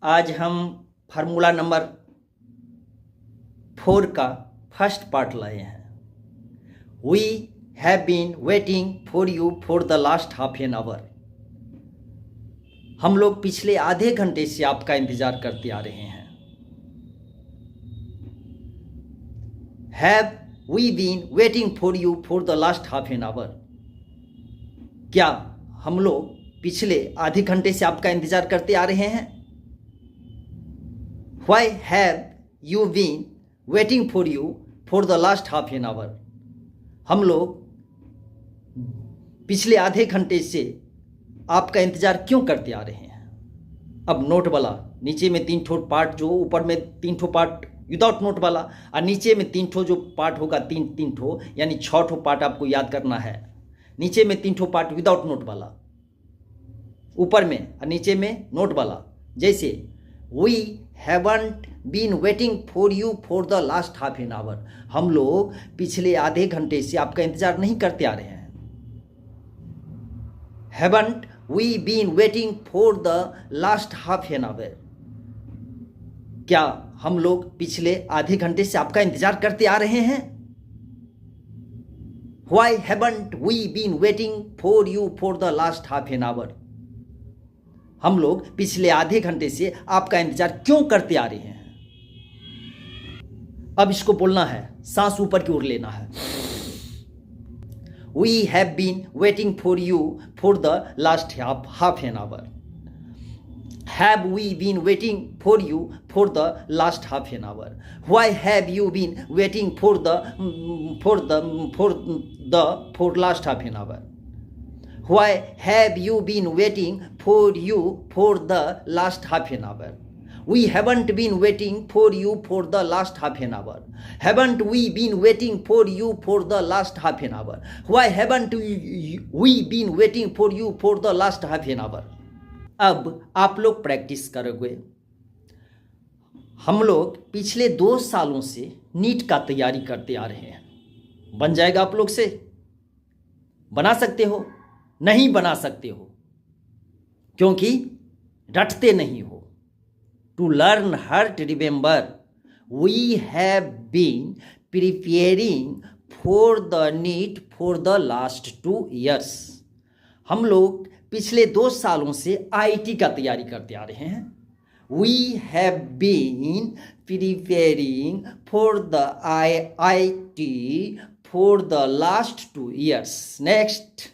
आज हम formula number 4 का फर्स्ट पार्ट लाए हैं। We have been waiting for you for the last half an hour. हम लोग पिछले आधे घंटे से आपका इंतजार करते आ रहे हैं। Have we been waiting for you for the last half an hour. क्या हम लोग पिछले आधे घंटे से आपका इंतजार करते आ रहे हैं? Why have you been waiting for you for the last half an hour? हम लोग पिछले आधे घंटे से आपका इंतजार क्यों करते आ रहे हैं? अब नोट वाला नीचे में 3 ठो पार्ट, जो ऊपर में 3 ठो पार्ट विदाउट नोट वाला और नीचे में 3 ठो जो पार्ट होगा, तीन ठो यानी 6 ठो पार्ट आपको याद करना है। नीचे में 3 ठो पार्ट विदाउट नोट वाला, ऊपर में और नीचे में नोट वाला। जैसे we haven't been waiting for you for the last half an hour. हम लोग पिछले आधे घंटे से आपका इंतजार नहीं करते आ रहे हैं। Haven't we been waiting for the last half an hour. क्या हम लोग पिछले आधे घंटे से आपका इंतजार करते आ रहे हैं? Why haven't we been waiting for you for the last half an hour. हम लोग पिछले आधे घंटे से आपका इंतजार क्यों करते आ रहे हैं? अब इसको बोलना है, सांस ऊपर की ओर लेना है। We have been waiting for you for the last half an hour. Have we been waiting for you for the last half an hour. Why have you been waiting for last half an hour. Why have you been waiting for you for the last half an hour? We haven't been waiting for you for the last half an hour. Haven't we been waiting for you for the last half an hour? Why haven't we been waiting for you for the last half an hour? अब आप लोग practice करोगे। हम लोग पिछले 2 सालों से NEET का तैयारी करते आ रहे हैं। बन जाएगा आप लोग से? बना सकते हो? नहीं बना सकते हो, क्योंकि रटते नहीं हो। To learn heart remember we have been preparing for the NEET for the last 2 years। हम लोग पिछले 2 सालों से आईटी का तैयारी करते आ रहे हैं। We have been preparing for the IT for the last 2 years। Next,